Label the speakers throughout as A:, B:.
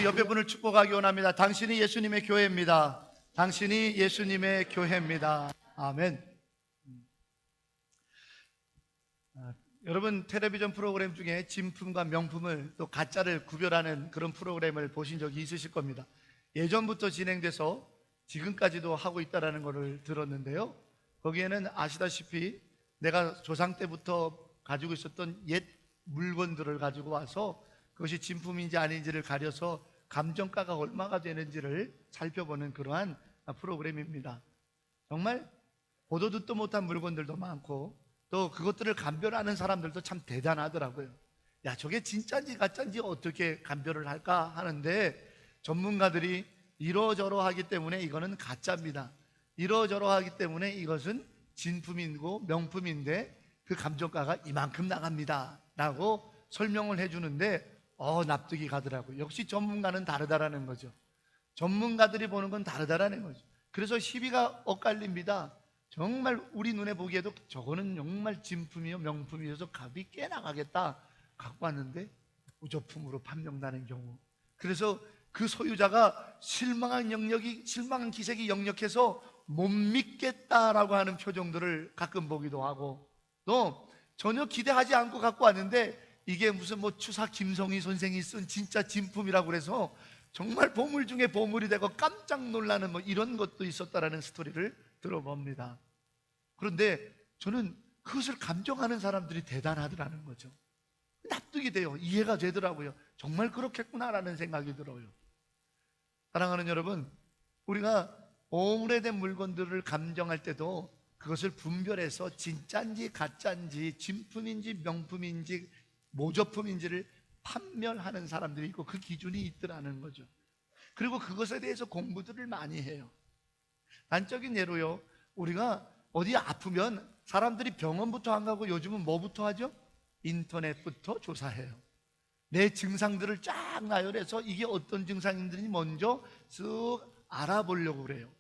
A: 우리 옆에 분을 축복하기 원합니다. 당신이 예수님의 교회입니다. 당신이 예수님의 교회입니다. 아멘. 여러분, 텔레비전 프로그램 중에 진품과 명품을 또 가짜를 구별하는 그런 프로그램을 보신 적이 있으실 겁니다. 예전부터 진행돼서 지금까지도 하고 있다는 것을 들었는데요, 거기에는 아시다시피 내가 조상 때부터 가지고 있었던 옛 물건들을 가지고 와서 그것이 진품인지 아닌지를 가려서 감정가가 얼마가 되는지를 살펴보는 그러한 프로그램입니다. 정말 보도 듣도 못한 물건들도 많고 또 그것들을 감별하는 사람들도 참 대단하더라고요. 야, 저게 진짜인지 가짜인지 어떻게 감별을 할까 하는데, 전문가들이 이러저러하기 때문에 이거는 가짜입니다, 이러저러하기 때문에 이것은 진품이고 명품인데 그 감정가가 이만큼 나갑니다 라고 설명을 해주는데 납득이 가더라고요. 역시 전문가는 다르다라는 거죠. 전문가들이 보는 건 다르다라는 거죠. 그래서 시비가 엇갈립니다. 정말 우리 눈에 보기에도 저거는 정말 진품이요 명품이어서 값이 꽤 나가겠다 갖고 왔는데 부조품으로 판명나는 경우, 그래서 그 소유자가 실망한 기색이 역력해서 못 믿겠다라고 하는 표정들을 가끔 보기도 하고, 또 전혀 기대하지 않고 갖고 왔는데 이게 무슨 추사 김성희 선생이 쓴 진짜 진품이라고 그래서 정말 보물 중에 보물이 되고 깜짝 놀라는 이런 것도 있었다라는 스토리를 들어봅니다. 그런데 저는 그것을 감정하는 사람들이 대단하더라는 거죠. 납득이 돼요. 이해가 되더라고요. 정말 그렇겠구나라는 생각이 들어요. 사랑하는 여러분, 우리가 오래된 물건들을 감정할 때도 그것을 분별해서 진짜인지 가짜인지 진품인지 명품인지 모조품인지를 판별하는 사람들이 있고 그 기준이 있더라는 거죠. 그리고 그것에 대해서 공부들을 많이 해요. 단적인 예로요, 우리가 어디 아프면 사람들이 병원부터 안 가고 요즘은 뭐부터 하죠? 인터넷부터 조사해요. 내 증상들을 쫙 나열해서 이게 어떤 증상인지 먼저 쓱 알아보려고 그래요.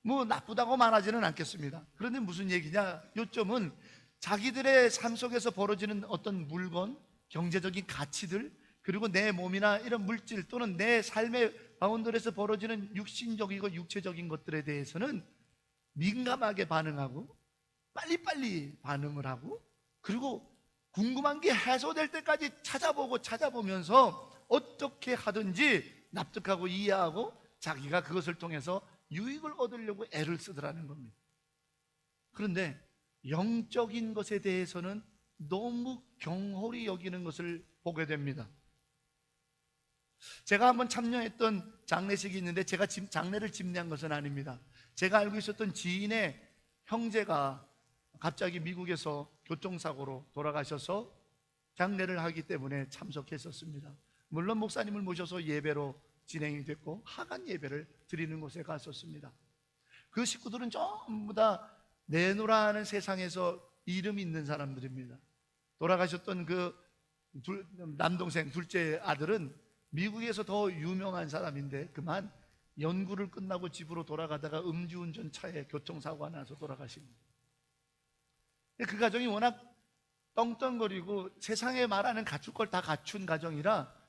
A: 나쁘다고 말하지는 않겠습니다. 그런데 무슨 얘기냐, 요점은 자기들의 삶 속에서 벌어지는 어떤 물건, 경제적인 가치들, 그리고 내 몸이나 이런 물질 또는 내 삶의 바운더리에서 벌어지는 육신적이고 육체적인 것들에 대해서는 민감하게 반응하고 빨리빨리 반응을 하고, 그리고 궁금한 게 해소될 때까지 찾아보면서 어떻게 하든지 납득하고 이해하고 자기가 그것을 통해서 유익을 얻으려고 애를 쓰더라는 겁니다. 그런데 영적인 것에 대해서는 너무 경홀히 여기는 것을 보게 됩니다. 제가 한번 참여했던 장례식이 있는데 제가 장례를 집례한 것은 아닙니다. 제가 알고 있었던 지인의 형제가 갑자기 미국에서 교통사고로 돌아가셔서 장례를 하기 때문에 참석했었습니다. 물론 목사님을 모셔서 예배로 진행이 됐고 하간 예배를 드리는 곳에 갔었습니다. 그 식구들은 전부 다 내노라는 세상에서 이름 있는 사람들입니다. 돌아가셨던 그 남동생 둘째 아들은 미국에서 더 유명한 사람인데 그만 연구를 끝나고 집으로 돌아가다가 음주운전 차에 교통사고가 나서 돌아가십니다. 그 가정이 워낙 떵떵거리고 세상에 말하는 갖출 걸 다 갖춘 가정이라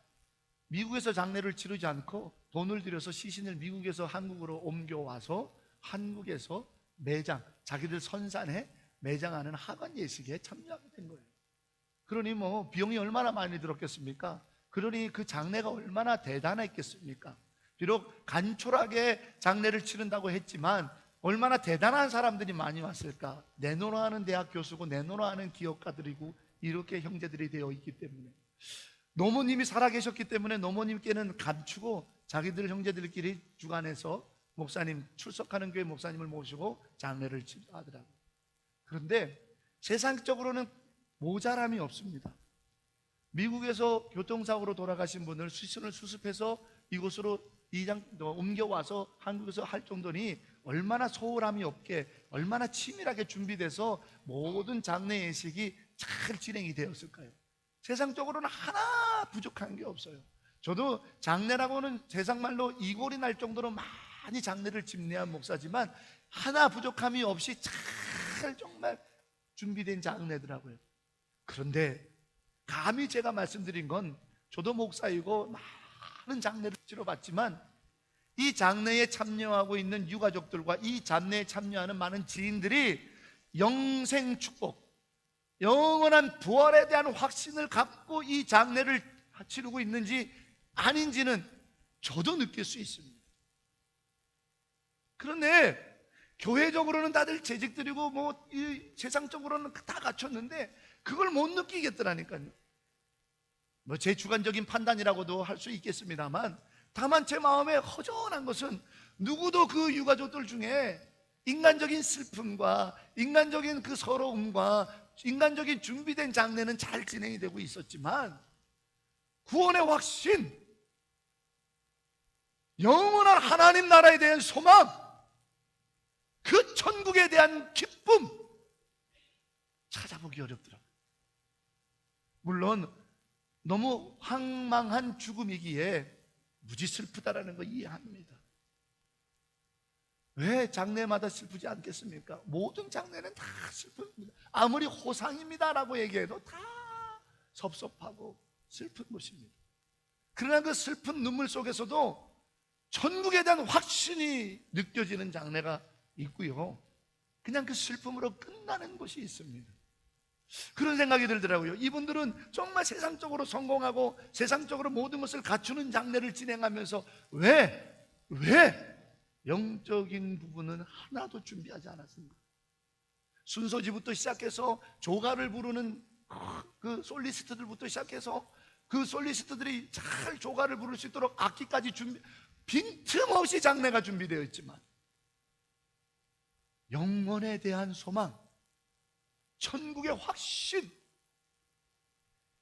A: 미국에서 장례를 치르지 않고 돈을 들여서 시신을 미국에서 한국으로 옮겨와서 한국에서 자기들 선산에 매장하는 하관 예식에 참여하게 된 거예요. 그러니 비용이 얼마나 많이 들었겠습니까? 그러니 그 장례가 얼마나 대단했겠습니까? 비록 간촐하게 장례를 치른다고 했지만 얼마나 대단한 사람들이 많이 왔을까? 내노라하는 대학 교수고 내노라하는 기업가들이고 이렇게 형제들이 되어 있기 때문에, 노모님이 살아계셨기 때문에 노모님께는 감추고 자기들 형제들끼리 주관해서 목사님, 출석하는 교회 목사님을 모시고 장례를 하더라고요. 그런데 세상적으로는 모자람이 없습니다. 미국에서 교통사고로 돌아가신 분을 시신을 수습해서 이곳으로 옮겨와서 한국에서 할 정도니 얼마나 소홀함이 없게, 얼마나 치밀하게 준비돼서 모든 장례 예식이 잘 진행이 되었을까요? 세상적으로는 하나 부족한 게 없어요. 저도 장례라고는 세상말로 이골이 날 정도로 많이 장례를 집례한 목사지만 하나 부족함이 없이 잘 정말 준비된 장례더라고요. 그런데 감히 제가 말씀드린 건, 저도 목사이고 많은 장례를 치러봤지만 이 장례에 참여하고 있는 유가족들과 이 장례에 참여하는 많은 지인들이 영생 축복, 영원한 부활에 대한 확신을 갖고 이 장례를 치르고 있는지 아닌지는 저도 느낄 수 있습니다. 그런데 교회적으로는 다들 재직드리고 뭐 세상적으로는 다 갖췄는데 그걸 못 느끼겠더라니까요. 뭐 제 주관적인 판단이라고도 할 수 있겠습니다만, 다만 제 마음에 허전한 것은 누구도 그 유가족들 중에 인간적인 슬픔과 인간적인 그 서러움과 인간적인 준비된 장례는 잘 진행이 되고 있었지만 구원의 확신, 영원한 하나님 나라에 대한 소망, 그 천국에 대한 기쁨 찾아보기 어렵더라고요. 물론 너무 황망한 죽음이기에 무지 슬프다라는 거 이해합니다. 왜 장례마다 슬프지 않겠습니까? 모든 장례는 다 슬픕니다. 아무리 호상입니다라고 얘기해도 다 섭섭하고 슬픈 것입니다. 그러나 그 슬픈 눈물 속에서도 천국에 대한 확신이 느껴지는 장례가 있고요, 그냥 그 슬픔으로 끝나는 것이 있습니다. 그런 생각이 들더라고요. 이분들은 정말 세상적으로 성공하고 세상적으로 모든 것을 갖추는 장례를 진행하면서 왜 영적인 부분은 하나도 준비하지 않았습니까? 순서지부터 시작해서 조가를 부르는 그 솔리스트들부터 시작해서 그 솔리스트들이 잘 조가를 부를 수 있도록 악기까지 빈틈없이 장례가 준비되어 있지만 영원에 대한 소망, 천국의 확신,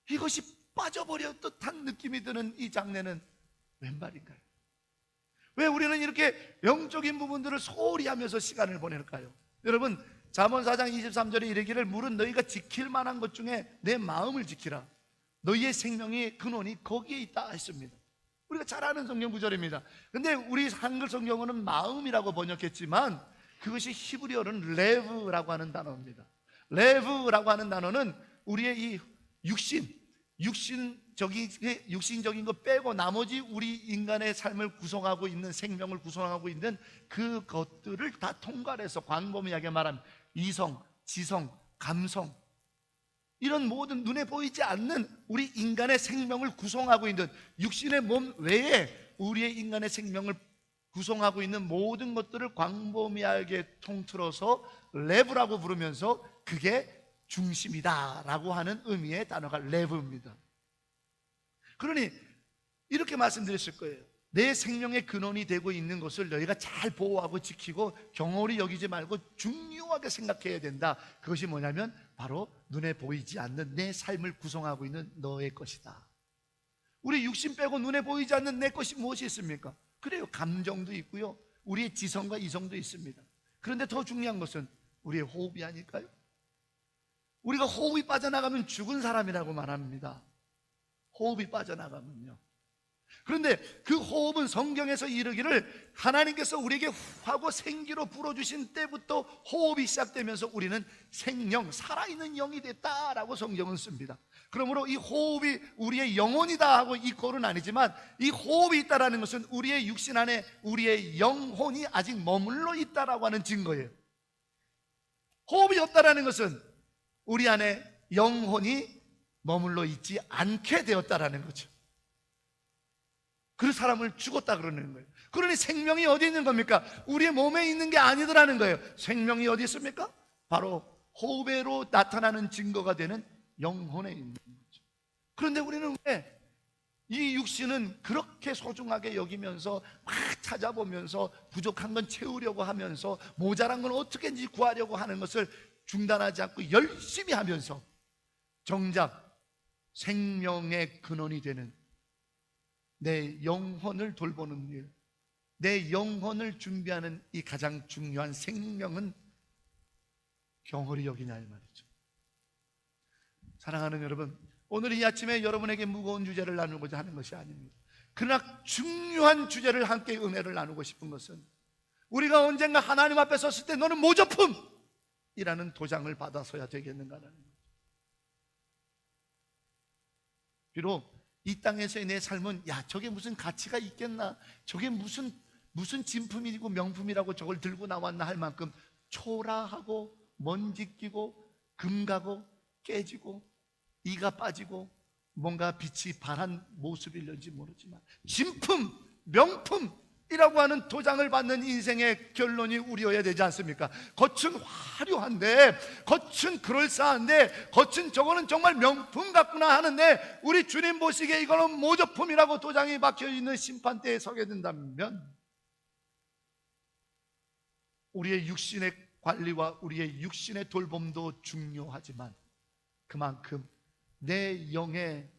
A: 이것이 빠져버려 듯한 느낌이 드는 이 장례는 웬 말인가요? 왜 우리는 이렇게 영적인 부분들을 소홀히 하면서 시간을 보낼까요? 여러분, 잠언 4장 23절에 이르기를 물은 너희가 지킬 만한 것 중에 내 마음을 지키라. 너희의 생명의 근원이 거기에 있다 했습니다. 우리가 잘 아는 성경 구절입니다. 근데 우리 한글 성경어는 마음이라고 번역했지만 그것이 히브리어는 레브라고 하는 단어입니다. 레브라고 하는 단어는 우리의 이 육신적인 거 빼고 나머지 우리 인간의 삶을 구성하고 있는, 생명을 구성하고 있는 그것들을 다 통괄해서 광범위하게 말하면 이성, 지성, 감성, 이런 모든 눈에 보이지 않는 우리 인간의 생명을 구성하고 있는 육신의 몸 외에 우리의 인간의 생명을 구성하고 있는 모든 것들을 광범위하게 통틀어서 레브라고 부르면서 그게 중심이다라고 하는 의미의 단어가 레브입니다. 그러니 이렇게 말씀드렸을 거예요. 내 생명의 근원이 되고 있는 것을 너희가 잘 보호하고 지키고 경홀히 여기지 말고 중요하게 생각해야 된다. 그것이 뭐냐면 바로 눈에 보이지 않는 내 삶을 구성하고 있는 너의 것이다. 우리 육신 빼고 눈에 보이지 않는 내 것이 무엇이 있습니까? 그래요, 감정도 있고요, 우리의 지성과 이성도 있습니다. 그런데 더 중요한 것은 우리의 호흡이 아닐까요? 우리가 호흡이 빠져나가면 죽은 사람이라고 말합니다. 호흡이 빠져나가면요. 그런데 그 호흡은 성경에서 이르기를 하나님께서 우리에게 후하고 생기로 불어주신 때부터 호흡이 시작되면서 우리는 생명, 살아있는 영이 됐다라고 성경은 씁니다. 그러므로 이 호흡이 우리의 영혼이다 하고 이 꼴은 아니지만 이 호흡이 있다라는 것은 우리의 육신 안에 우리의 영혼이 아직 머물러 있다라고 하는 증거예요. 호흡이 없다라는 것은 우리 안에 영혼이 머물러 있지 않게 되었다라는 거죠. 그 사람을 죽었다 그러는 거예요. 그러니 생명이 어디 있는 겁니까? 우리의 몸에 있는 게 아니더라는 거예요. 생명이 어디 있습니까? 바로 호흡으로 나타나는 증거가 되는 영혼에 있는 거죠. 그런데 우리는 왜 이 육신은 그렇게 소중하게 여기면서 막 찾아보면서 부족한 건 채우려고 하면서 모자란 건 어떻게든지 구하려고 하는 것을 중단하지 않고 열심히 하면서 정작 생명의 근원이 되는 내 영혼을 돌보는 일, 내 영혼을 준비하는 이 가장 중요한 생명은 경홀히 여기냐 이 말이죠. 사랑하는 여러분, 오늘 이 아침에 여러분에게 무거운 주제를 나누고자 하는 것이 아닙니다. 그러나 중요한 주제를 함께 은혜를 나누고 싶은 것은 우리가 언젠가 하나님 앞에 섰을 때 너는 모조품이라는 도장을 받아서야 되겠는가라는 거죠. 비록 이 땅에서의 내 삶은 야, 저게 무슨 가치가 있겠나, 저게 무슨 진품이고 명품이라고 저걸 들고 나왔나 할 만큼 초라하고 먼지 끼고 금 가고 깨지고 이가 빠지고 뭔가 빛이 바란 모습일런지 모르지만 진품, 명품이라고 하는 도장을 받는 인생의 결론이 우리여야 되지 않습니까? 겉은 화려한데, 겉은 그럴싸한데, 겉은 저거는 정말 명품 같구나 하는데 우리 주님 보시기에 이거는 모조품이라고 도장이 박혀있는 심판대에 서게 된다면 우리의 육신의 관리와 우리의 육신의 돌봄도 중요하지만 그만큼 내 영의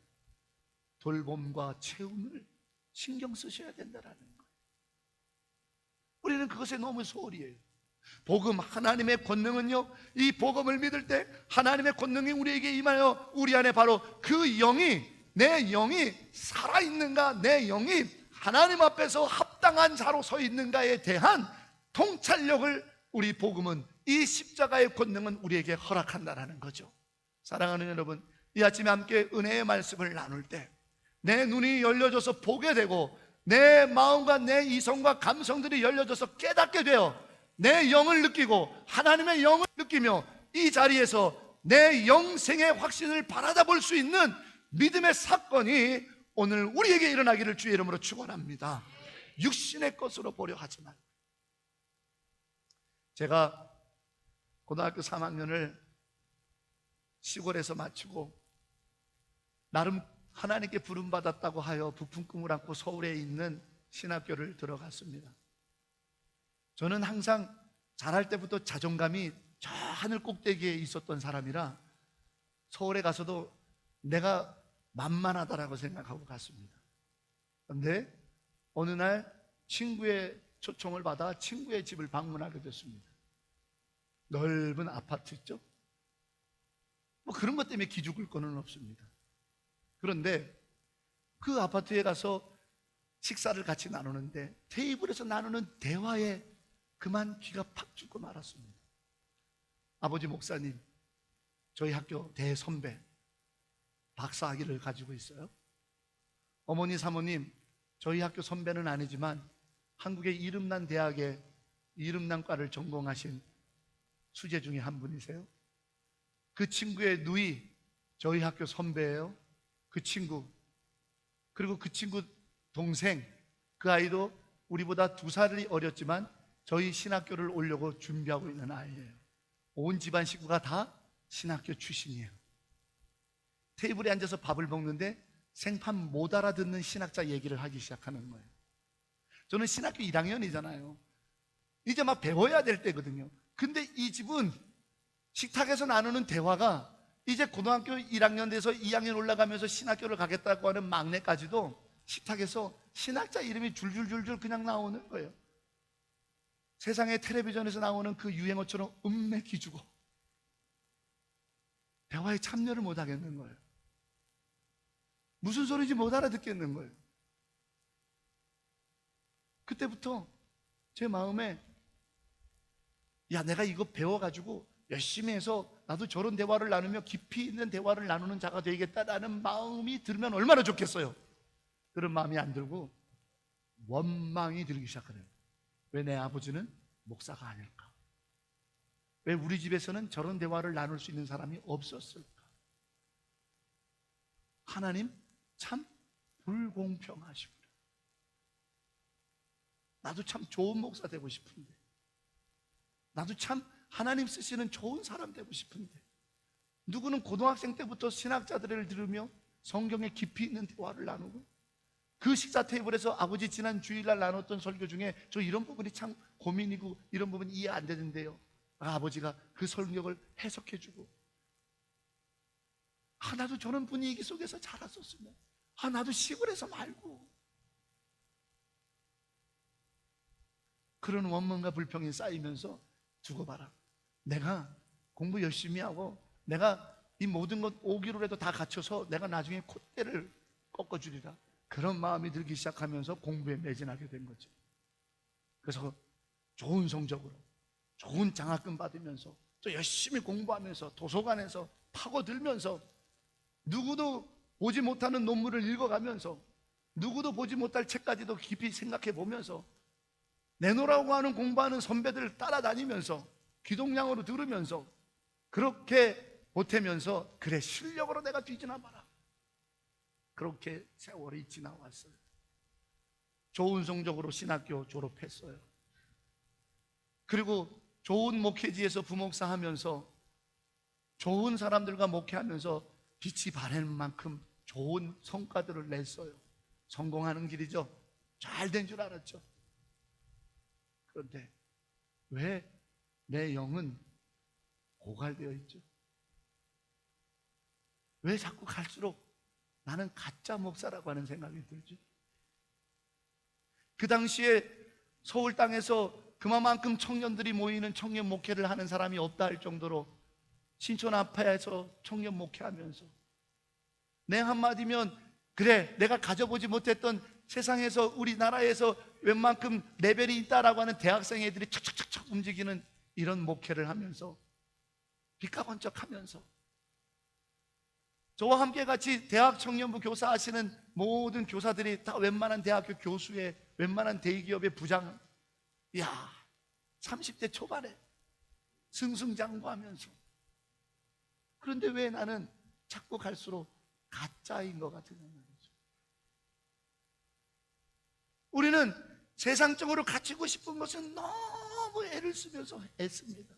A: 돌봄과 채움을 신경 쓰셔야 된다는 거예요. 우리는 그것에 너무 소홀히 해요. 복음, 하나님의 권능은요, 이 복음을 믿을 때 하나님의 권능이 우리에게 임하여 우리 안에 바로 그 내 영이 살아있는가, 내 영이 하나님 앞에서 합당한 자로 서 있는가에 대한 통찰력을 우리 복음은, 이 십자가의 권능은 우리에게 허락한다는 거죠. 사랑하는 여러분, 이 아침에 함께 은혜의 말씀을 나눌 때 내 눈이 열려져서 보게 되고 내 마음과 내 이성과 감성들이 열려져서 깨닫게 되어 내 영을 느끼고 하나님의 영을 느끼며 이 자리에서 내 영생의 확신을 바라다 볼 수 있는 믿음의 사건이 오늘 우리에게 일어나기를 주의 이름으로 축원합니다. 육신의 것으로 보려 하지 말고. 제가 고등학교 3학년을 시골에서 마치고 나름 하나님께 부름받았다고 하여 부푼 꿈을 안고 서울에 있는 신학교를 들어갔습니다. 저는 항상 자랄 때부터 자존감이 저 하늘 꼭대기에 있었던 사람이라 서울에 가서도 내가 만만하다라고 생각하고 갔습니다. 그런데 어느 날 친구의 초청을 받아 친구의 집을 방문하게 됐습니다. 넓은 아파트 있죠? 뭐 그런 것 때문에 기죽을 거는 없습니다. 그런데 그 아파트에 가서 식사를 같이 나누는데 테이블에서 나누는 대화에 그만 귀가 팍 죽고 말았습니다. 아버지 목사님, 저희 학교 대선배 박사학위를 가지고 있어요. 어머니 사모님, 저희 학교 선배는 아니지만 한국의 이름난 대학의 이름난 과를 전공하신 수재 중에 한 분이세요. 그 친구의 누이 저희 학교 선배예요. 그 친구, 그리고 그 친구 동생, 그 아이도 우리보다 2살이 어렸지만 저희 신학교를 오려고 준비하고 있는 아이예요. 온 집안 식구가 다 신학교 출신이에요. 테이블에 앉아서 밥을 먹는데 생판 못 알아듣는 신학자 얘기를 하기 시작하는 거예요. 저는 신학교 1학년이잖아요. 이제 막 배워야 될 때거든요. 근데 이 집은 식탁에서 나누는 대화가 이제 고등학교 1학년 돼서 2학년 올라가면서 신학교를 가겠다고 하는 막내까지도 식탁에서 신학자 이름이 줄줄줄줄 그냥 나오는 거예요. 세상의 텔레비전에서 나오는 그 유행어처럼 음매 기주고 대화에 참여를 못 하겠는 거예요. 무슨 소리인지 못 알아듣겠는 거예요. 그때부터 제 마음에 야, 내가 이거 배워가지고 열심히 해서 나도 저런 대화를 나누며 깊이 있는 대화를 나누는 자가 되겠다라는 마음이 들면 얼마나 좋겠어요. 그런 마음이 안 들고 원망이 들기 시작하는 거예요. 왜 내 아버지는 목사가 아닐까? 왜 우리 집에서는 저런 대화를 나눌 수 있는 사람이 없었을까? 하나님 참 불공평하시구나. 나도 참 좋은 목사 되고 싶은데, 나도 참 하나님 쓰시는 좋은 사람 되고 싶은데, 누구는 고등학생 때부터 신학자들을 들으며 성경에 깊이 있는 대화를 나누고 그 식사 테이블에서 아버지 지난 주일날 나눴던 설교 중에 저 이런 부분이 참 고민이고 이런 부분이 이해 안 되는데요, 아버지가 그 설명을 해석해주고, 나도 저런 분위기 속에서 자랐었으면, 나도 시골에서 말고. 그런 원망과 불평이 쌓이면서 두고 봐라, 내가 공부 열심히 하고 내가 이 모든 것 5개월에도 다 갖춰서 내가 나중에 콧대를 꺾어주리라, 그런 마음이 들기 시작하면서 공부에 매진하게 된 거죠. 그래서 좋은 성적으로 좋은 장학금 받으면서 또 열심히 공부하면서 도서관에서 파고들면서 누구도 보지 못하는 논문을 읽어가면서 누구도 보지 못할 책까지도 깊이 생각해 보면서 내놓으라고 하는 공부하는 선배들을 따라다니면서 귀동냥으로 들으면서 그렇게 보태면서 그래 실력으로 내가 뒤지나 봐라. 그렇게 세월이 지나왔어요. 좋은 성적으로 신학교 졸업했어요. 그리고 좋은 목회지에서 부목사 하면서 좋은 사람들과 목회하면서 빛이 바라는 만큼 좋은 성과들을 냈어요. 성공하는 길이죠. 잘 된 줄 알았죠. 그런데 왜 내 영은 고갈되어 있죠? 왜 자꾸 갈수록 나는 가짜 목사라고 하는 생각이 들죠? 그 당시에 서울 땅에서 그만큼 청년들이 모이는 청년 목회를 하는 사람이 없다 할 정도로 신촌 앞에서 청년 목회하면서 내 한마디면 그래 내가 가져보지 못했던 세상에서 우리나라에서 웬만큼 레벨이 있다라고 하는 대학생 애들이 척척척척 움직이는 이런 목회를 하면서 빛가번쩍하면서 저와 함께 같이 대학 청년부 교사 하시는 모든 교사들이 다 웬만한 대학교 교수의 웬만한 대기업의 부장, 야 30대 초반에 승승장구하면서 그런데 왜 나는 자꾸 갈수록 가짜인 것 같은 말이죠. 우리는 세상적으로 갖추고 싶은 것은 너무 애를 쓰면서 애씁니다.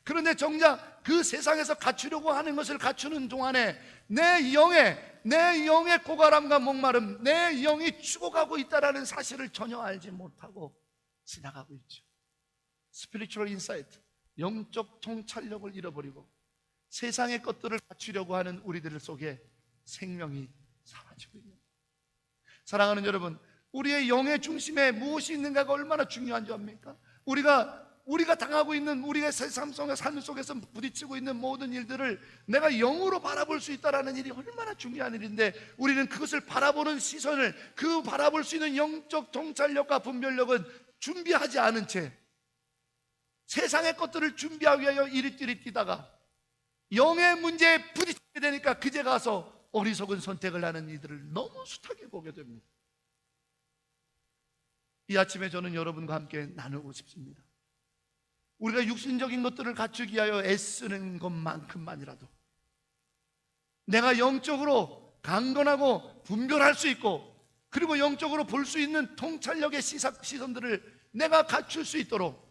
A: 그런데 정작 그 세상에서 갖추려고 하는 것을 갖추는 동안에 내 영의 고갈함과 목마름, 내 영이 죽어가고 있다는 사실을 전혀 알지 못하고 지나가고 있죠. 스피리추얼 인사이트, 영적 통찰력을 잃어버리고 세상의 것들을 갖추려고 하는 우리들 속에 생명이 사라지고 있는 거예요. 사랑하는 여러분, 우리의 영의 중심에 무엇이 있는가가 얼마나 중요한 줄 압니까? 우리가 당하고 있는 우리의 삶 속에서 부딪히고 있는 모든 일들을 내가 영으로 바라볼 수 있다는 일이 얼마나 중요한 일인데 우리는 그것을 바라보는 시선을 그 바라볼 수 있는 영적 통찰력과 분별력은 준비하지 않은 채 세상의 것들을 준비하기 위하여 이리뛰리 뛰다가 영의 문제에 부딪히게 되니까 그제 가서 어리석은 선택을 하는 이들을 너무 숱하게 보게 됩니다. 이 아침에 저는 여러분과 함께 나누고 싶습니다. 우리가 육신적인 것들을 갖추기 위하여 애쓰는 것만큼만이라도 내가 영적으로 강건하고 분별할 수 있고 그리고 영적으로 볼 수 있는 통찰력의 시선들을 내가 갖출 수 있도록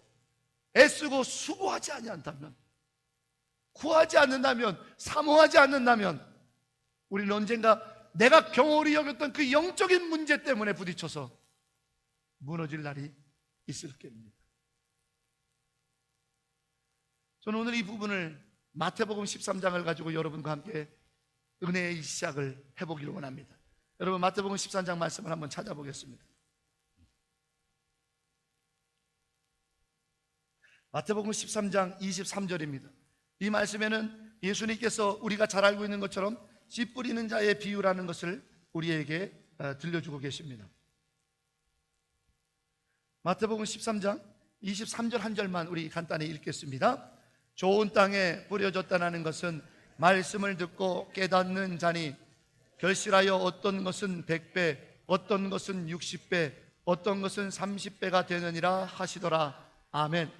A: 애쓰고 수고하지 않는다면, 구하지 않는다면, 사모하지 않는다면 우리는 언젠가 내가 경홀히 여겼던 그 영적인 문제 때문에 부딪혀서 무너질 날이 있을 겁니다. 저는 오늘 이 부분을 마태복음 13장을 가지고 여러분과 함께 은혜의 시작을 해보기를 원합니다. 여러분 마태복음 13장 말씀을 한번 찾아보겠습니다. 마태복음 13장 23절입니다. 이 말씀에는 예수님께서 우리가 잘 알고 있는 것처럼 씨 뿌리는 자의 비유라는 것을 우리에게 들려주고 계십니다. 마태복음 13장 23절 한 절만 우리 간단히 읽겠습니다. 좋은 땅에 뿌려졌다는 것은 말씀을 듣고 깨닫는 자니 결실하여 어떤 것은 100배, 어떤 것은 60배, 어떤 것은 30배가 되느니라 하시더라. 아멘.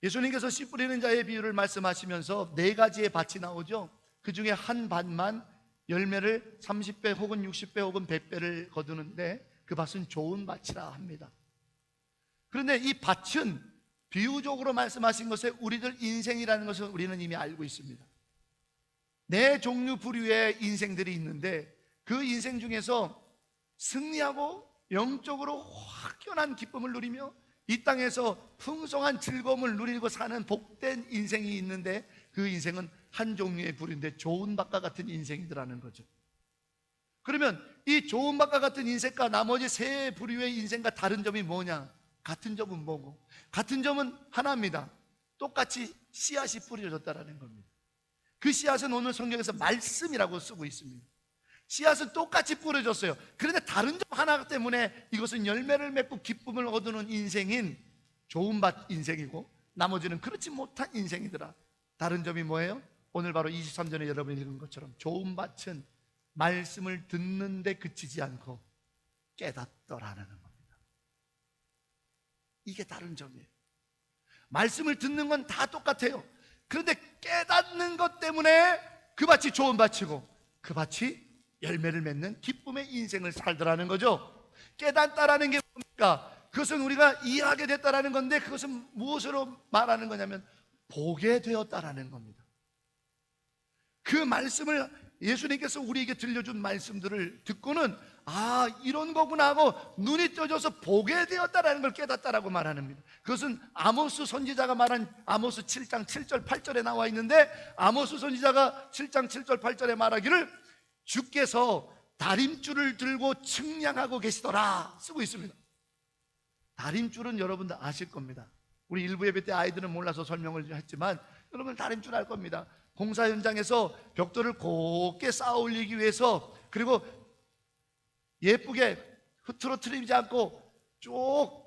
A: 예수님께서 씨 뿌리는 자의 비유를 말씀하시면서 네 가지의 밭이 나오죠. 그 중에 한 밭만 열매를 30배 혹은 60배 혹은 100배를 거두는데 그 밭은 좋은 밭이라 합니다. 그런데 이 밭은 비유적으로 말씀하신 것에 우리들 인생이라는 것을 우리는 이미 알고 있습니다. 네 종류 부류의 인생들이 있는데 그 인생 중에서 승리하고 영적으로 확연한 기쁨을 누리며 이 땅에서 풍성한 즐거움을 누리고 사는 복된 인생이 있는데 그 인생은 한 종류의 부류인데 좋은 밭과 같은 인생이더라는 거죠. 그러면 이 좋은 밭과 같은 인생과 나머지 세 부류의 인생과 다른 점이 뭐냐? 같은 점은 뭐고? 같은 점은 하나입니다. 똑같이 씨앗이 뿌려졌다는 겁니다. 그 씨앗은 오늘 성경에서 말씀이라고 쓰고 있습니다. 씨앗은 똑같이 뿌려졌어요. 그런데 다른 점 하나 때문에 이것은 열매를 맺고 기쁨을 얻는 인생인 좋은 밭 인생이고 나머지는 그렇지 못한 인생이더라. 다른 점이 뭐예요? 오늘 바로 23절에 여러분이 읽은 것처럼 좋은 밭은 말씀을 듣는데 그치지 않고 깨닫더라는 겁니다. 이게 다른 점이에요. 말씀을 듣는 건 다 똑같아요. 그런데 깨닫는 것 때문에 그 밭이 좋은 밭이고 그 밭이 열매를 맺는 기쁨의 인생을 살더라는 거죠. 깨닫다라는 게 뭡니까? 그것은 우리가 이해하게 됐다라는 건데, 그것은 무엇으로 말하는 거냐면 보게 되었다라는 겁니다. 그 말씀을, 예수님께서 우리에게 들려준 말씀들을 듣고는 아, 이런 거구나 하고 눈이 떠져서 보게 되었다라는 걸 깨닫다라고 말하는 겁니다. 그것은 아모스 선지자가 말한 아모스 7장 7절 8절에 나와 있는데, 아모스 선지자가 7장 7절 8절에 말하기를 주께서 다림줄을 들고 측량하고 계시더라 쓰고 있습니다. 다림줄은 여러분들 아실 겁니다. 우리 일부 예배 때 아이들은 몰라서 설명을 했지만 여러분 다림줄 알 겁니다. 공사 현장에서 벽돌을 곱게 쌓아 올리기 위해서, 그리고 예쁘게 흐트러뜨리지 않고 쭉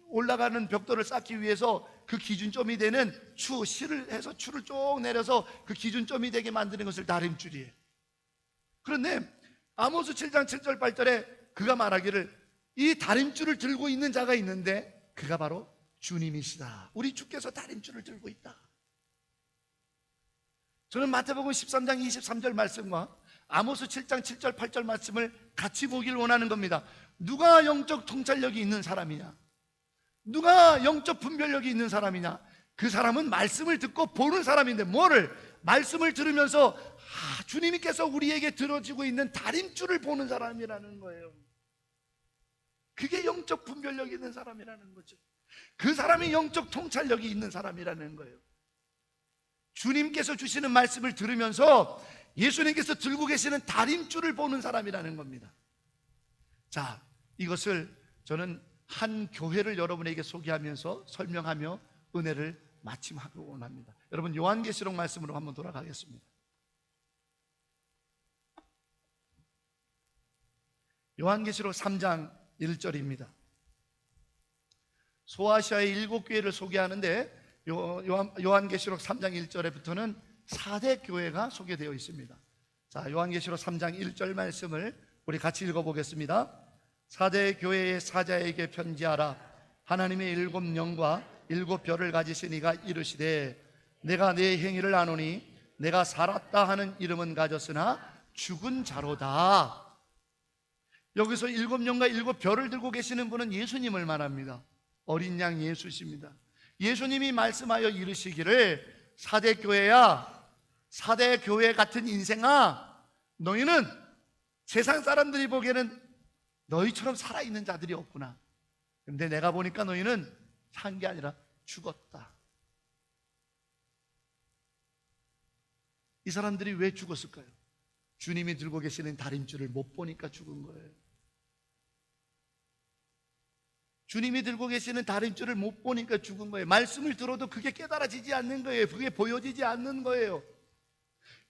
A: 올라가는 벽돌을 쌓기 위해서 그 기준점이 되는 실을 해서 추를 쭉 내려서 그 기준점이 되게 만드는 것을 다림줄이에요. 그런데 아모스 7장 7절 8절에 그가 말하기를 이 다림줄을 들고 있는 자가 있는데 그가 바로 주님이시다. 우리 주께서 다림줄을 들고 있다. 저는 마태복음 13장 23절 말씀과 아모스 7장 7절 8절 말씀을 같이 보길 원하는 겁니다. 누가 영적 통찰력이 있는 사람이냐? 누가 영적 분별력이 있는 사람이냐? 그 사람은 말씀을 듣고 보는 사람인데, 뭐를? 말씀을 들으면서 주님께서 우리에게 들어지고 있는 다림줄을 보는 사람이라는 거예요. 그게 영적 분별력이 있는 사람이라는 거죠. 그 사람이 영적 통찰력이 있는 사람이라는 거예요. 주님께서 주시는 말씀을 들으면서 예수님께서 들고 계시는 다림줄을 보는 사람이라는 겁니다. 자, 이것을 저는 한 교회를 여러분에게 소개하면서 설명하며 은혜를 마침하고 원합니다. 여러분, 요한계시록 말씀으로 한번 돌아가겠습니다. 요한계시록 3장 1절입니다. 소아시아의 7교회를 소개하는데 요한계시록 3장 1절에부터는 4대 교회가 소개되어 있습니다. 자, 요한계시록 3장 1절 말씀을 우리 같이 읽어보겠습니다. 4대 교회의 사자에게 편지하라. 하나님의 7영과 7별을 가지신 이가 이르시되 내가 내 행위를 아노니 내가 살았다 하는 이름은 가졌으나 죽은 자로다. 여기서 7영과 7별을 들고 계시는 분은 예수님을 말합니다. 어린 양 예수십니다. 예수님이 말씀하여 이르시기를 4대 교회야, 4대 교회 같은 인생아, 너희는 세상 사람들이 보기에는 너희처럼 살아있는 자들이 없구나. 근데 내가 보니까 너희는 산 게 아니라 죽었다. 이 사람들이 왜 죽었을까요? 주님이 들고 계시는 다림줄을 못 보니까 죽은 거예요. 주님이 들고 계시는 다림줄을 못 보니까 죽은 거예요. 말씀을 들어도 그게 깨달아지지 않는 거예요. 그게 보여지지 않는 거예요.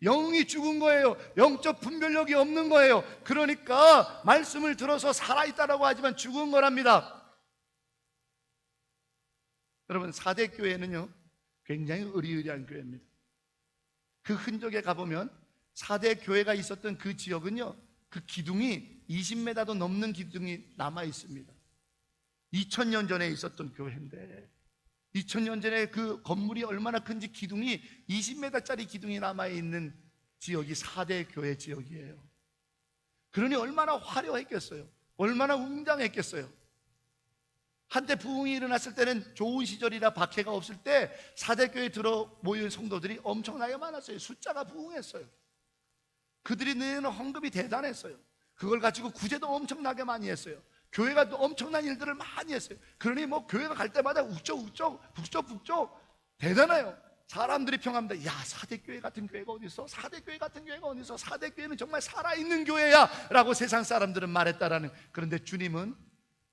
A: 영이 죽은 거예요. 영적 분별력이 없는 거예요. 그러니까 말씀을 들어서 살아있다라고 하지만 죽은 거랍니다. 여러분, 4대 교회는요 굉장히 의리의리한 교회입니다. 그 흔적에 가보면 4대 교회가 있었던 그 지역은요, 그 기둥이 20m도 넘는 기둥이 남아 있습니다. 2000년 전에 있었던 교회인데 2000년 전에 그 건물이 얼마나 큰지 기둥이 20m짜리 기둥이 남아있는 지역이 4대 교회 지역이에요. 그러니 얼마나 화려했겠어요. 얼마나 웅장했겠어요. 한때 부흥이 일어났을 때는 좋은 시절이라 박해가 없을 때 4대 교회에 들어 모인 성도들이 엄청나게 많았어요. 숫자가 부흥했어요. 그들이 내는 헌금이 대단했어요. 그걸 가지고 구제도 엄청나게 많이 했어요. 교회가 또 엄청난 일들을 많이 했어요. 그러니 뭐 교회가 갈 때마다 북쪽 대단해요. 사람들이 평합니다. 야, 4대 교회 같은 교회가 어디 있어? 4대 교회 같은 교회가 어디 있어? 4대 교회는 정말 살아있는 교회야 라고 세상 사람들은 말했다라는. 그런데 주님은,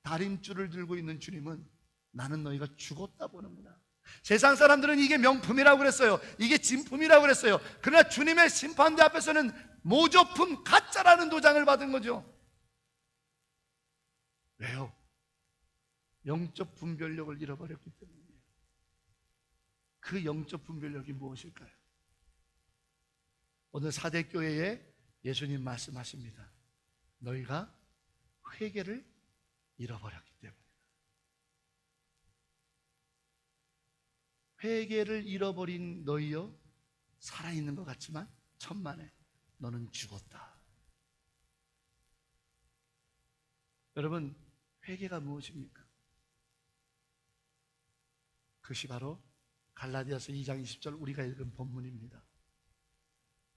A: 다림줄을 들고 있는 주님은 나는 너희가 죽었다 보는구나. 세상 사람들은 이게 명품이라고 그랬어요. 이게 진품이라고 그랬어요. 그러나 주님의 심판대 앞에서는 모조품, 가짜라는 도장을 받은 거죠. 왜요? 영적 분별력을 잃어버렸기 때문이에요. 그 영적 분별력이 무엇일까요? 오늘 4대 교회에 예수님 말씀하십니다. 너희가 회개를 잃어버렸기 때문이다. 회개를 잃어버린 너희여, 살아있는 것 같지만 천만에 너는 죽었다. 여러분, 회개가 무엇입니까? 그것이 바로 갈라디아서 2장 20절 우리가 읽은 본문입니다.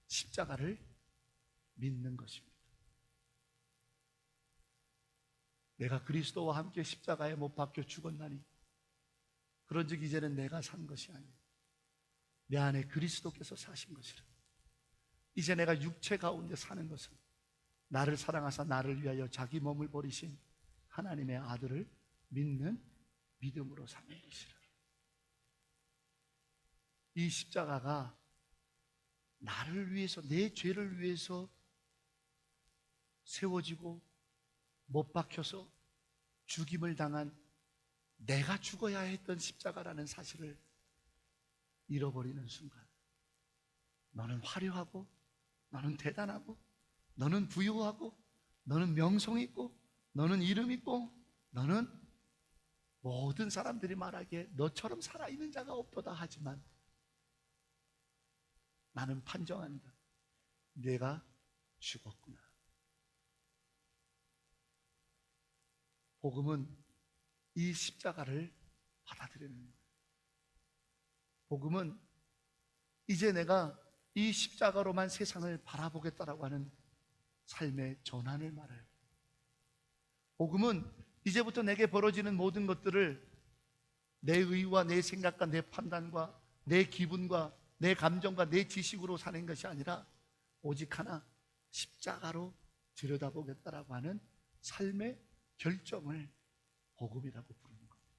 A: 십자가를 믿는 것입니다. 내가 그리스도와 함께 십자가에 못 박혀 죽었나니 그런즉 이제는 내가 산 것이 아니라 내 안에 그리스도께서 사신 것이라. 이제 내가 육체 가운데 사는 것은 나를 사랑하사 나를 위하여 자기 몸을 버리신 하나님의 아들을 믿는 믿음으로 사는 것이라. 이 십자가가 나를 위해서, 내 죄를 위해서 세워지고 못 박혀서 죽임을 당한, 내가 죽어야 했던 십자가라는 사실을 잃어버리는 순간, 너는 화려하고, 너는 대단하고, 너는 부유하고, 너는 명성 있고, 너는 이름 있고, 너는 모든 사람들이 말하기에 너처럼 살아있는 자가 없도다 하지만 나는 판정한다. 내가 죽었구나. 복음은 이 십자가를 받아들이는 거예요. 복음은 이제 내가 이 십자가로만 세상을 바라보겠다라고 하는 삶의 전환을 말해요. 복음은 이제부터 내게 벌어지는 모든 것들을 내 의와 내 생각과 내 판단과 내 기분과 내 감정과 내 지식으로 사는 것이 아니라 오직 하나, 십자가로 들여다보겠다라고 하는 삶의 결정을 복음이라고 부르는 겁니다.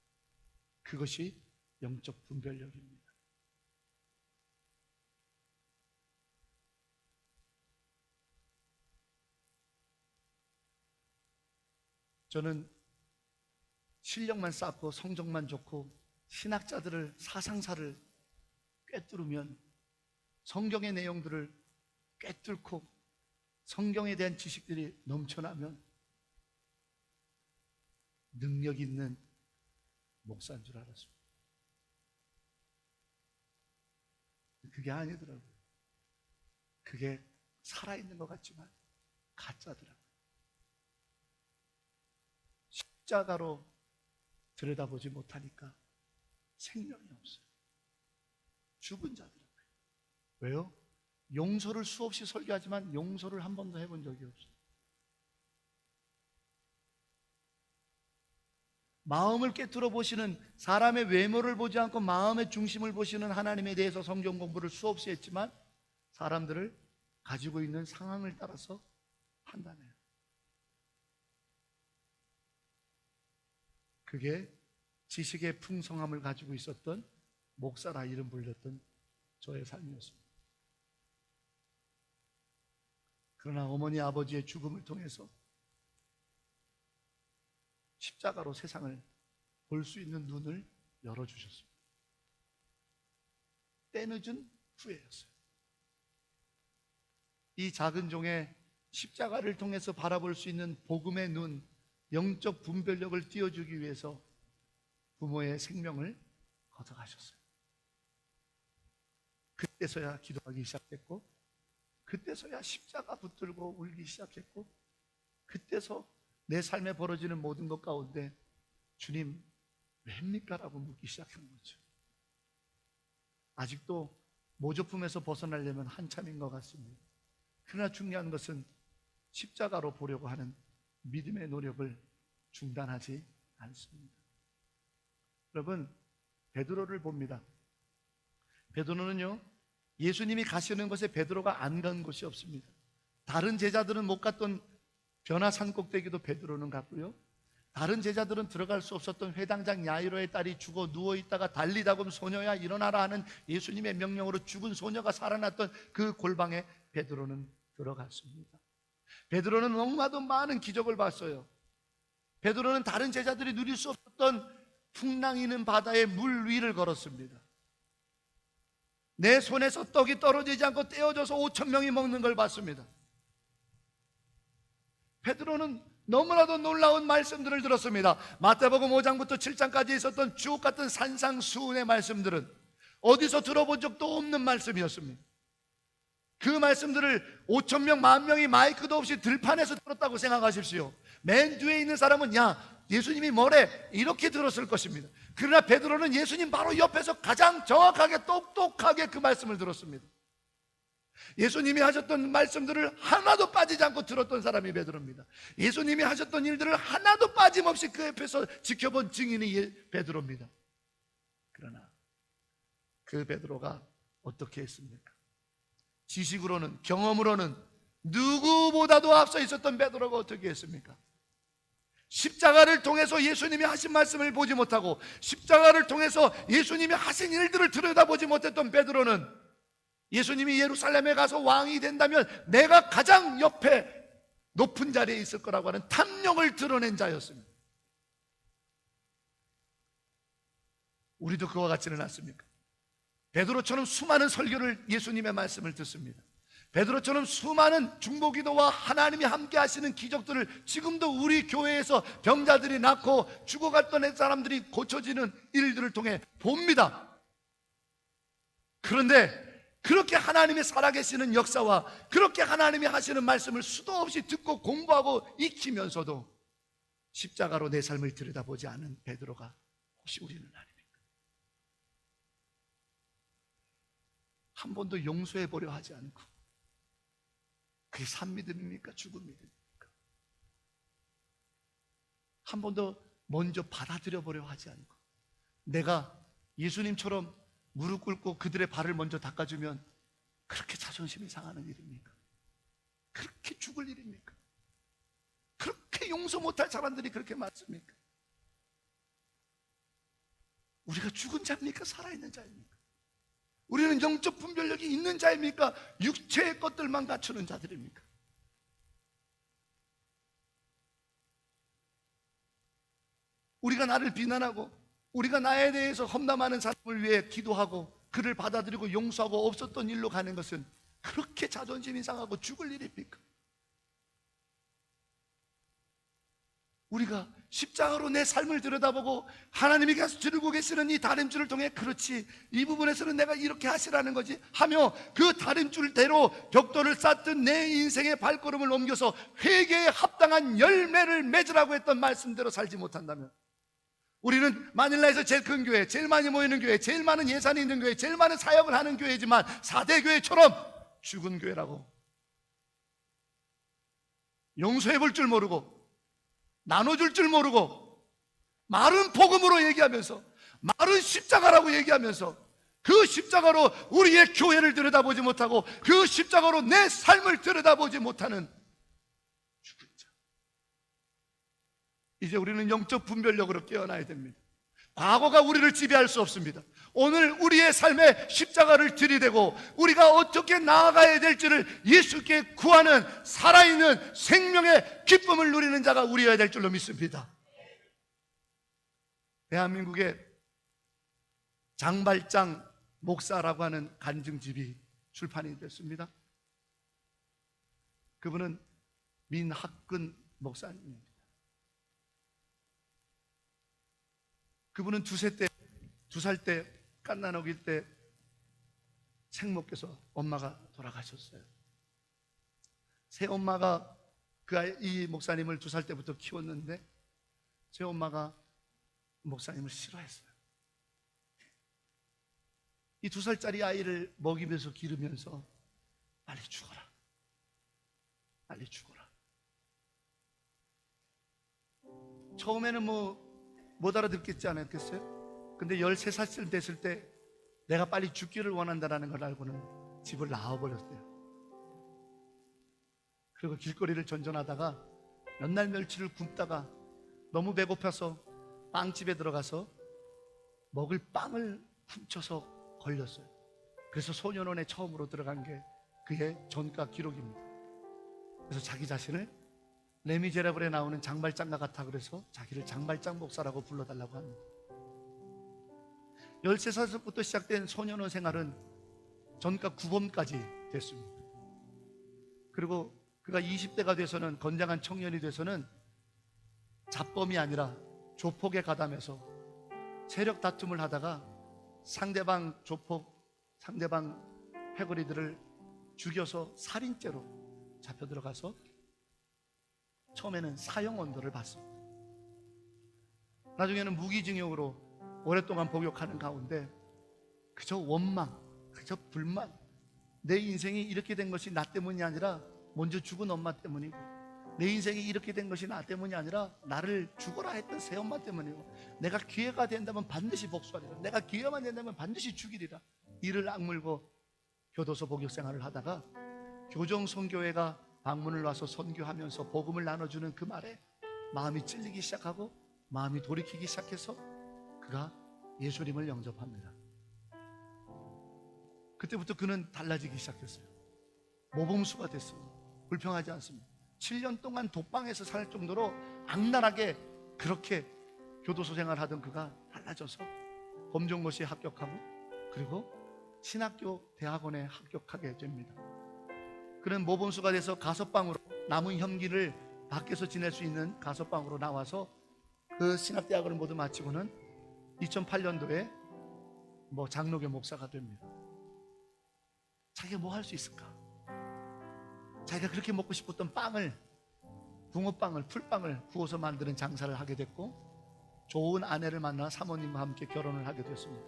A: 그것이 영적 분별력입니다. 저는 실력만 쌓고 성적만 좋고 신학자들을, 사상사를 꿰뚫으면, 성경의 내용들을 꿰뚫고 성경에 대한 지식들이 넘쳐나면 능력 있는 목사인 줄 알았습니다. 그게 아니더라고요. 그게 살아있는 것 같지만 가짜더라고요. 십자가로 들여다보지 못하니까 생명이 없어요. 죽은 자더라고요. 왜요? 용서를 수없이 설교하지만 용서를 한 번도 해본 적이 없어요. 마음을 꿰뚫어 보시는, 사람의 외모를 보지 않고 마음의 중심을 보시는 하나님에 대해서 성경 공부를 수없이 했지만 사람들을 가지고 있는 상황을 따라서 판단해요. 그게 지식의 풍성함을 가지고 있었던 목사라 이름 불렸던 저의 삶이었습니다. 그러나 어머니 아버지의 죽음을 통해서 십자가로 세상을 볼 수 있는 눈을 열어주셨습니다. 때늦은 후회였어요. 이 작은 종의 십자가를 통해서 바라볼 수 있는 복음의 눈, 영적 분별력을 띄워주기 위해서 부모의 생명을 걷어가셨어요. 그때서야 기도하기 시작했고, 그때서야 십자가 붙들고 울기 시작했고, 그때서 내 삶에 벌어지는 모든 것 가운데 주님 왜입니까? 라고 묻기 시작한 거죠. 아직도 모조품에서 벗어나려면 한참인 것 같습니다. 그러나 중요한 것은 십자가로 보려고 하는 믿음의 노력을 중단하지 않습니다. 여러분, 베드로를 봅니다. 베드로는요, 예수님이 가시는 곳에 베드로가 안 간 곳이 없습니다. 다른 제자들은 못 갔던 변화산 꼭대기도 베드로는 갔고요, 다른 제자들은 들어갈 수 없었던 회당장 야이로의 딸이 죽어 누워있다가 달리다금 소녀야 일어나라 하는 예수님의 명령으로 죽은 소녀가 살아났던 그 골방에 베드로는 들어갔습니다. 베드로는 너무나도 많은 기적을 봤어요. 베드로는 다른 제자들이 누릴 수 없었던 풍랑이는 바다의 물 위를 걸었습니다. 내 손에서 떡이 떨어지지 않고 떼어져서 5,000명이 먹는 걸 봤습니다. 베드로는 너무나도 놀라운 말씀들을 들었습니다. 마태복음 5장부터 7장까지 있었던 주옥 같은 산상수훈의 말씀들은 어디서 들어본 적도 없는 말씀이었습니다. 그 말씀들을 5천 명, 10,000명이 마이크도 없이 들판에서 들었다고 생각하십시오. 맨 뒤에 있는 사람은 야, 예수님이 뭐래? 이렇게 들었을 것입니다. 그러나 베드로는 예수님 바로 옆에서 가장 정확하게 똑똑하게 그 말씀을 들었습니다. 예수님이 하셨던 말씀들을 하나도 빠지지 않고 들었던 사람이 베드로입니다. 예수님이 하셨던 일들을 하나도 빠짐없이 그 옆에서 지켜본 증인이 베드로입니다. 그러나 그 베드로가 어떻게 했습니까? 지식으로는, 경험으로는 누구보다도 앞서 있었던 베드로가 어떻게 했습니까? 십자가를 통해서 예수님이 하신 말씀을 보지 못하고 십자가를 통해서 예수님이 하신 일들을 들여다보지 못했던 베드로는 예수님이 예루살렘에 가서 왕이 된다면 내가 가장 옆에 높은 자리에 있을 거라고 하는 탐욕을 드러낸 자였습니다. 우리도 그와 같지는 않습니까? 베드로처럼 수많은 설교를 예수님의 말씀을 듣습니다. 베드로처럼 수많은 중보기도와 하나님이 함께 하시는 기적들을 지금도 우리 교회에서 병자들이 낫고 죽어갔던 사람들이 고쳐지는 일들을 통해 봅니다. 그런데 그렇게 하나님이 살아계시는 역사와 그렇게 하나님이 하시는 말씀을 수도 없이 듣고 공부하고 익히면서도 십자가로 내 삶을 들여다보지 않은 베드로가 혹시 우리는 아닙니까? 한 번도 용서해보려 하지 않고 그게 산 믿음입니까? 죽은 믿음입니까? 한 번도 먼저 받아들여 보려 하지 않고 내가 예수님처럼 무릎 꿇고 그들의 발을 먼저 닦아주면 그렇게 자존심이 상하는 일입니까? 그렇게 죽을 일입니까? 그렇게 용서 못할 사람들이 그렇게 많습니까? 우리가 죽은 자입니까? 살아있는 자입니까? 우리는 영적 분별력이 있는 자입니까? 육체의 것들만 갖추는 자들입니까? 우리가 나를 비난하고 우리가 나에 대해서 험담하는 사람을 위해 기도하고 그를 받아들이고 용서하고 없었던 일로 가는 것은 그렇게 자존심이 상하고 죽을 일입니까? 우리가 십자가로 내 삶을 들여다보고 하나님이 계속 들고 계시는 이 다림줄을 통해 그렇지, 이 부분에서는 내가 이렇게 하시라는 거지 하며 그 다림줄대로 벽돌을 쌓던 내 인생의 발걸음을 옮겨서 회개에 합당한 열매를 맺으라고 했던 말씀대로 살지 못한다면 우리는 마닐라에서 제일 큰 교회, 제일 많이 모이는 교회, 제일 많은 예산이 있는 교회, 제일 많은 사역을 하는 교회지만 4대 교회처럼 죽은 교회라고, 용서해 볼 줄 모르고 나눠줄 줄 모르고 말은 복음으로 얘기하면서 말은 십자가라고 얘기하면서 그 십자가로 우리의 교회를 들여다보지 못하고 그 십자가로 내 삶을 들여다보지 못하는 죽은 자. 이제 우리는 영적 분별력으로 깨어나야 됩니다. 과거가 우리를 지배할 수 없습니다. 오늘 우리의 삶에 십자가를 들이대고 우리가 어떻게 나아가야 될지를 예수께 구하는 살아있는 생명의 기쁨을 누리는 자가 우리여야 될 줄로 믿습니다. 대한민국에 장발장 목사라고 하는 간증집이 출판이 됐습니다. 그분은 민학근 목사님입니다. 그분은 두 살 때 갓난아기일 때 생모께서 엄마가 돌아가셨어요. 새 엄마가 이 목사님을 2살 때부터 키웠는데 새 엄마가 목사님을 싫어했어요. 이 2살짜리 아이를 먹이면서 기르면서 빨리 죽어라, 빨리 죽어라. 처음에는 못 알아듣겠지 않았겠어요? 근데 13살 됐을 때 내가 빨리 죽기를 원한다는 걸 알고는 집을 나와버렸어요. 그리고 길거리를 전전하다가 몇 날 며칠을 굶다가 너무 배고파서 빵집에 들어가서 먹을 빵을 훔쳐서 걸렸어요. 그래서 소년원에 처음으로 들어간 게 그의 전과 기록입니다. 그래서 자기 자신을 레미제라블에 나오는 장발장과 같아 그래서 자기를 장발장 목사라고 불러달라고 합니다. 13살부터 시작된 소년원 생활은 전과 구범까지 됐습니다. 그리고 그가 20대가 돼서는, 건장한 청년이 돼서는 잡범이 아니라 조폭에 가담해서 세력 다툼을 하다가 상대방 조폭, 상대방 패거리들을 죽여서 살인죄로 잡혀 들어가서 처음에는 사형 언도를 받습니다. 나중에는 무기징역으로 오랫동안 복역하는 가운데 그저 원망, 그저 불만, 내 인생이 이렇게 된 것이 나 때문이 아니라 먼저 죽은 엄마 때문이고, 내 인생이 이렇게 된 것이 나 때문이 아니라 나를 죽어라 했던 새엄마 때문이고, 내가 기회가 된다면 반드시 복수하리라, 내가 기회만 된다면 반드시 죽이리라, 이를 악물고 교도소 복역 생활을 하다가 교정 선교회가 방문을 와서 선교하면서 복음을 나눠주는 그 말에 마음이 찔리기 시작하고 마음이 돌이키기 시작해서 그가 예수님을 영접합니다. 그때부터 그는 달라지기 시작했어요. 모범수가 됐어요. 불평하지 않습니다. 7년 동안 독방에서 살 정도로 악랄하게 그렇게 교도소 생활하던 그가 달라져서 검정고시에 합격하고, 그리고 신학교 대학원에 합격하게 됩니다. 그는 모범수가 돼서 가석방으로, 남은 형기를 밖에서 지낼 수 있는 가석방으로 나와서 그 신학대학을 모두 마치고는 2008년도에 장로교 목사가 됩니다. 자기가 뭐 할 수 있을까? 자기가 그렇게 먹고 싶었던 빵을, 붕어빵을, 풀빵을 구워서 만드는 장사를 하게 됐고, 좋은 아내를 만나 사모님과 함께 결혼을 하게 됐습니다.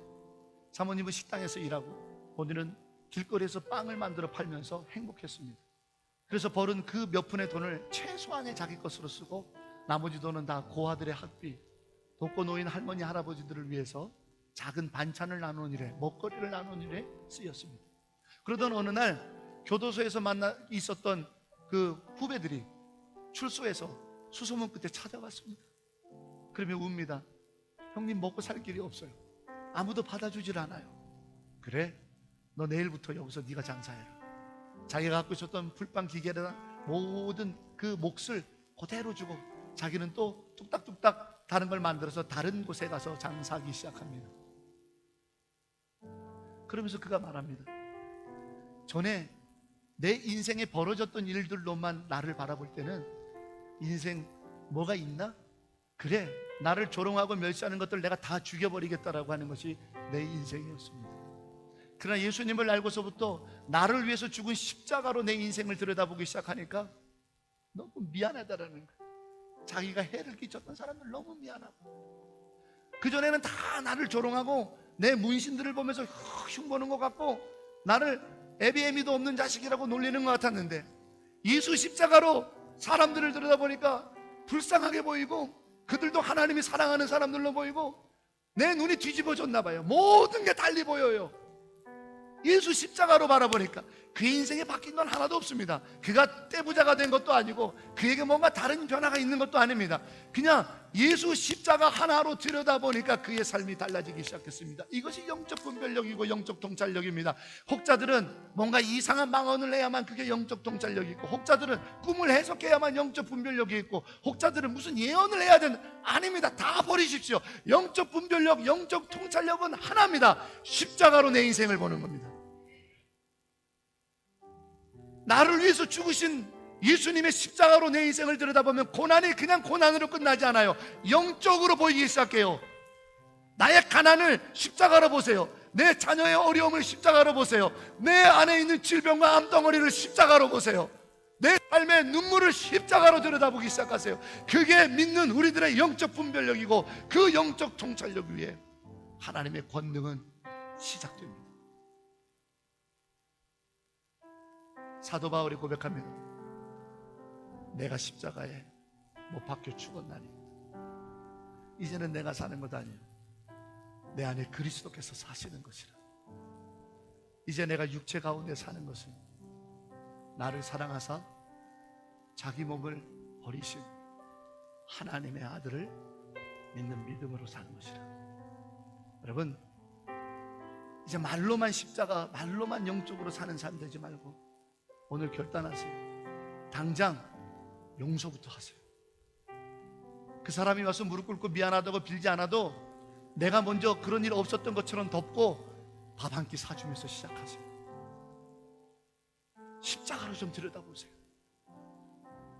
A: 사모님은 식당에서 일하고 본인은 길거리에서 빵을 만들어 팔면서 행복했습니다. 그래서 벌은 그 몇 푼의 돈을 최소한의 자기 것으로 쓰고 나머지 돈은 다 고아들의 학비, 독거 노인 할머니 할아버지들을 위해서 작은 반찬을 나누는 일에, 먹거리를 나누는 일에 쓰였습니다. 그러던 어느 날 교도소에서 만나 있었던 그 후배들이 출소해서 수소문 끝에 찾아왔습니다. 그러면 웁니다. 형님, 먹고 살 길이 없어요. 아무도 받아주질 않아요. 그래, 너 내일부터 여기서 네가 장사해라. 자기가 갖고 있었던 풀빵 기계랑 모든 그 몫을 그대로 주고 자기는 또 뚝딱뚝딱 다른 걸 만들어서 다른 곳에 가서 장사하기 시작합니다. 그러면서 그가 말합니다. 전에 내 인생에 벌어졌던 일들로만 나를 바라볼 때는 인생 뭐가 있나? 그래, 나를 조롱하고 멸시하는 것들 내가 다 죽여버리겠다라고 하는 것이 내 인생이었습니다. 그러나 예수님을 알고서부터 나를 위해서 죽은 십자가로 내 인생을 들여다보기 시작하니까 너무 미안하다라는 거예요. 자기가 해를 끼쳤던 사람들 너무 미안하고, 그전에는 다 나를 조롱하고 내 문신들을 보면서 흉보는 것 같고 나를 애비애미도 없는 자식이라고 놀리는 것 같았는데, 예수 십자가로 사람들을 들여다보니까 불쌍하게 보이고 그들도 하나님이 사랑하는 사람들로 보이고 내 눈이 뒤집어졌나 봐요. 모든 게 달리 보여요. 예수 십자가로 바라보니까 그의 인생에 바뀐 건 하나도 없습니다. 그가 떼부자가 된 것도 아니고 그에게 뭔가 다른 변화가 있는 것도 아닙니다. 그냥 예수 십자가 하나로 들여다보니까 그의 삶이 달라지기 시작했습니다. 이것이 영적 분별력이고 영적 통찰력입니다. 혹자들은 뭔가 이상한 망언을 해야만 그게 영적 통찰력이 있고, 혹자들은 꿈을 해석해야만 영적 분별력이 있고, 혹자들은 무슨 예언을 해야 되는, 아닙니다. 다 버리십시오. 영적 분별력, 영적 통찰력은 하나입니다. 십자가로 내 인생을 보는 겁니다. 나를 위해서 죽으신 예수님의 십자가로 내 인생을 들여다보면 고난이 그냥 고난으로 끝나지 않아요. 영적으로 보이기 시작해요. 나의 가난을 십자가로 보세요. 내 자녀의 어려움을 십자가로 보세요. 내 안에 있는 질병과 암덩어리를 십자가로 보세요. 내 삶의 눈물을 십자가로 들여다보기 시작하세요. 그게 믿는 우리들의 영적 분별력이고, 그 영적 통찰력 위에 하나님의 권능은 시작됩니다. 사도 바울이 고백합니다. 내가 십자가에 못 박혀 죽었나니 이제는 내가 사는 것 아니에요. 내 안에 그리스도께서 사시는 것이라. 이제 내가 육체 가운데 사는 것은 나를 사랑하사 자기 몸을 버리신 하나님의 아들을 믿는 믿음으로 사는 것이라. 여러분, 이제 말로만 십자가, 말로만 영적으로 사는 삶 되지 말고 오늘 결단하세요. 당장 용서부터 하세요. 그 사람이 와서 무릎 꿇고 미안하다고 빌지 않아도 내가 먼저 그런 일 없었던 것처럼 덮고 밥 한 끼 사주면서 시작하세요. 십자가로 좀 들여다보세요.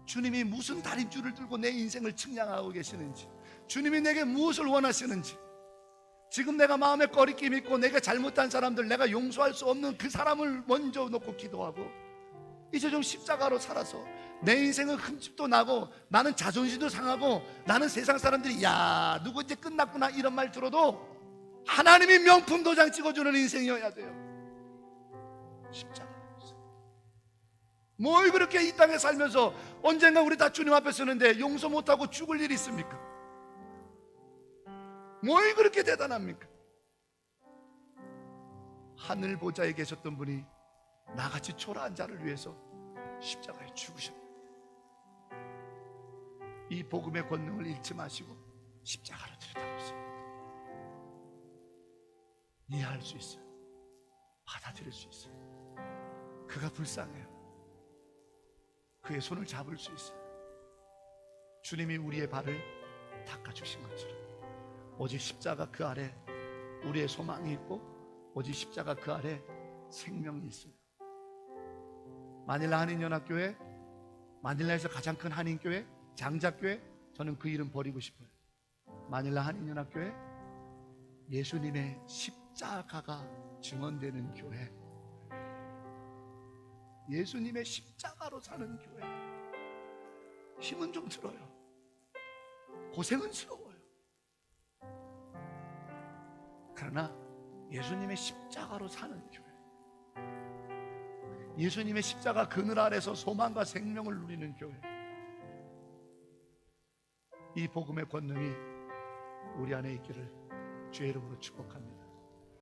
A: 주님이 무슨 다림줄을 들고 내 인생을 측량하고 계시는지, 주님이 내게 무엇을 원하시는지, 지금 내가 마음에 꺼리낌 있고 내가 잘못한 사람들, 내가 용서할 수 없는 그 사람을 먼저 놓고 기도하고, 이제 좀 십자가로 살아서 내 인생은 흠집도 나고 나는 자존심도 상하고 나는 세상 사람들이 야 누구 이제 끝났구나 이런 말 들어도 하나님이 명품 도장 찍어주는 인생이어야 돼요. 십자가. 뭘 그렇게 이 땅에 살면서 언젠가 우리 다 주님 앞에 서는데 용서 못하고 죽을 일이 있습니까? 뭘 그렇게 대단합니까? 하늘 보좌에 계셨던 분이 나같이 초라한 자를 위해서 십자가에 죽으셨다. 이 복음의 권능을 잃지 마시고 십자가로 들여다보세요. 이해할 수 있어요. 받아들일 수 있어요. 그가 불쌍해요. 그의 손을 잡을 수 있어요. 주님이 우리의 발을 닦아주신 것처럼 오직 십자가 그 아래 우리의 소망이 있고, 오직 십자가 그 아래 생명이 있어요. 마닐라 한인연합교회, 마닐라에서 가장 큰 한인교회, 장자교회, 저는 그 이름 버리고 싶어요. 마닐라 한인연합교회, 예수님의 십자가가 증언되는 교회, 예수님의 십자가로 사는 교회. 힘은 좀 들어요. 고생은 스러워요. 그러나 예수님의 십자가로 사는 교회, 예수님의 십자가 그늘 아래서 소망과 생명을 누리는 교회, 이 복음의 권능이 우리 안에 있기를 주의 이름으로 축복합니다.